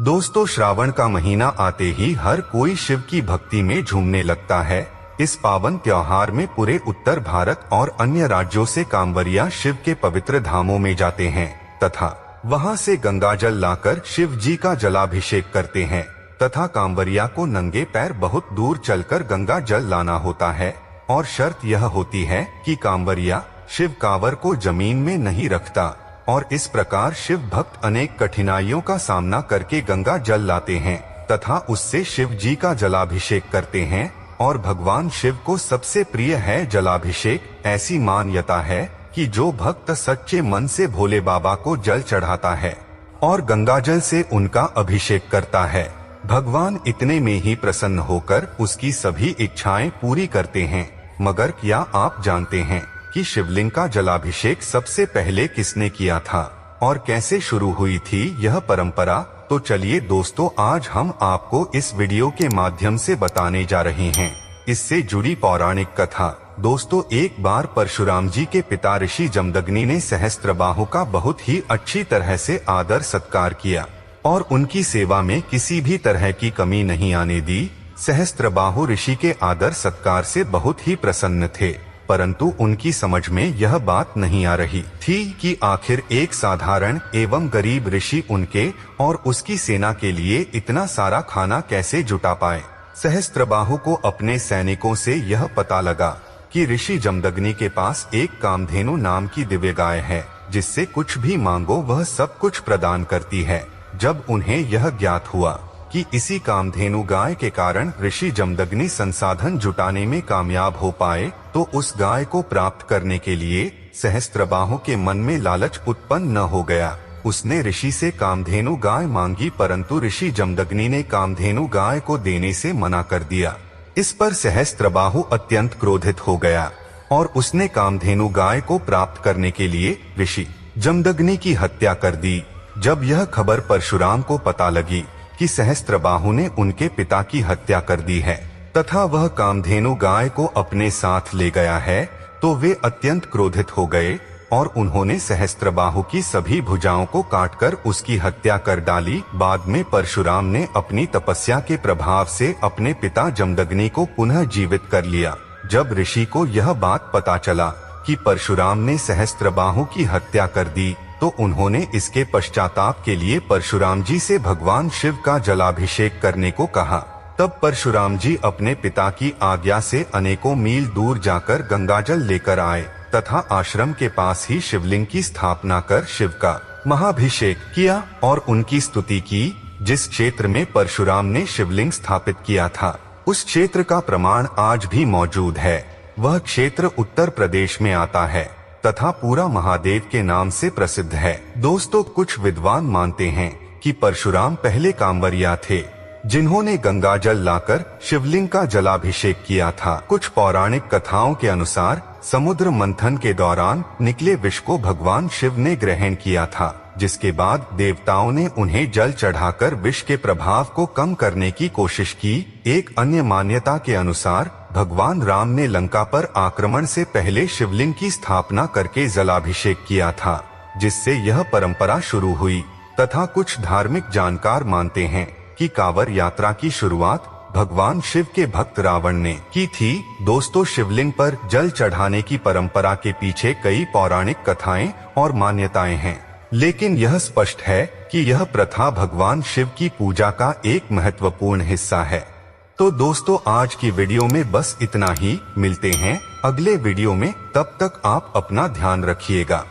दोस्तों, श्रावण का महीना आते ही हर कोई शिव की भक्ति में झूमने लगता है। इस पावन त्योहार में पूरे उत्तर भारत और अन्य राज्यों से कांवरिया शिव के पवित्र धामों में जाते हैं तथा वहां से गंगाजल लाकर शिव जी का जलाभिषेक करते हैं तथा कांवरिया को नंगे पैर बहुत दूर चलकर गंगा जल लाना होता है और शर्त यह होती है कि कांवरिया शिव कांवर को जमीन में नहीं रखता और इस प्रकार शिव भक्त अनेक कठिनाइयों का सामना करके गंगा जल लाते हैं तथा उससे शिव जी का जलाभिषेक करते हैं और भगवान शिव को सबसे प्रिय है जलाभिषेक। ऐसी मान्यता है कि जो भक्त सच्चे मन से भोले बाबा को जल चढ़ाता है और गंगाजल से उनका अभिषेक करता है, भगवान इतने में ही प्रसन्न होकर उसकी सभी इच्छाएं पूरी करते हैं। मगर क्या आप जानते हैं कि शिवलिंग का जलाभिषेक सबसे पहले किसने किया था और कैसे शुरू हुई थी यह परंपरा? तो चलिए दोस्तों, आज हम आपको इस वीडियो के माध्यम से बताने जा रहे हैं इससे जुड़ी पौराणिक कथा। दोस्तों, एक बार परशुराम जी के पिता ऋषि जमदग्नि ने सहस्त्रबाहु का बहुत ही अच्छी तरह से आदर सत्कार किया और उनकी सेवा में किसी भी तरह की कमी नहीं आने दी। सहस्त्रबाहु ऋषि के आदर सत्कार से बहुत ही प्रसन्न थे, परंतु उनकी समझ में यह बात नहीं आ रही थी कि आखिर एक साधारण एवं गरीब ऋषि उनके और उसकी सेना के लिए इतना सारा खाना कैसे जुटा पाए। सहस्त्रबाहु को अपने सैनिकों से यह पता लगा कि ऋषि जमदग्नि के पास एक कामधेनु नाम की दिव्य गाय है जिससे कुछ भी मांगो वह सब कुछ प्रदान करती है। जब उन्हें यह ज्ञात हुआ कि इसी कामधेनु गाय के कारण ऋषि जमदग्नि संसाधन जुटाने में कामयाब हो पाए, तो उस गाय को प्राप्त करने के लिए सहस्त्रबाहु के मन में लालच उत्पन्न न हो गया। उसने ऋषि से कामधेनु गाय मांगी, परंतु ऋषि जमदग्नि ने कामधेनु गाय को देने से मना कर दिया। इस पर सहस्त्रबाहु अत्यंत क्रोधित हो गया और उसने कामधेनु गाय को प्राप्त करने के लिए ऋषि जमदग्नि की हत्या कर दी। जब यह खबर परशुराम को पता लगी कि सहस्त्रबाहु ने उनके पिता की हत्या कर दी है तथा वह कामधेनु गाय को अपने साथ ले गया है, तो वे अत्यंत क्रोधित हो गए और उन्होंने सहस्त्रबाहु की सभी भुजाओं को काटकर उसकी हत्या कर डाली। बाद में परशुराम ने अपनी तपस्या के प्रभाव से अपने पिता जमदग्नि को पुनः जीवित कर लिया। जब ऋषि को यह बात पता चला कि परशुराम ने सहस्त्रबाहु की हत्या कर दी, तो उन्होंने इसके पश्चाताप के लिए परशुराम जी से भगवान शिव का जलाभिषेक करने को कहा। तब परशुराम जी अपने पिता की आज्ञा से अनेकों मील दूर जाकर गंगाजल लेकर आए तथा आश्रम के पास ही शिवलिंग की स्थापना कर शिव का महाभिषेक किया और उनकी स्तुति की। जिस क्षेत्र में परशुराम ने शिवलिंग स्थापित किया था, उस क्षेत्र का प्रमाण आज भी मौजूद है। वह क्षेत्र उत्तर प्रदेश में आता है तथा पूरा महादेव के नाम से प्रसिद्ध है। दोस्तों, कुछ विद्वान मानते हैं कि परशुराम पहले कांवरिया थे जिन्होंने गंगाजल लाकर शिवलिंग का जलाभिषेक किया था। कुछ पौराणिक कथाओं के अनुसार समुद्र मंथन के दौरान निकले विष को भगवान शिव ने ग्रहण किया था, जिसके बाद देवताओं ने उन्हें जल चढ़ाकर विष के प्रभाव को कम करने की कोशिश की। एक अन्य मान्यता के अनुसार भगवान राम ने लंका पर आक्रमण से पहले शिवलिंग की स्थापना करके जलाभिषेक किया था, जिससे यह परंपरा शुरू हुई तथा कुछ धार्मिक जानकार मानते हैं कि कांवर यात्रा की शुरुआत भगवान शिव के भक्त रावण ने की थी। दोस्तों, शिवलिंग पर जल चढ़ाने की परंपरा के पीछे कई पौराणिक कथाएं और मान्यताएं हैं, लेकिन यह स्पष्ट है कि यह प्रथा भगवान शिव की पूजा का एक महत्वपूर्ण हिस्सा है। तो दोस्तों, आज की वीडियो में बस इतना ही। मिलते हैं अगले वीडियो में, तब तक आप अपना ध्यान रखिएगा।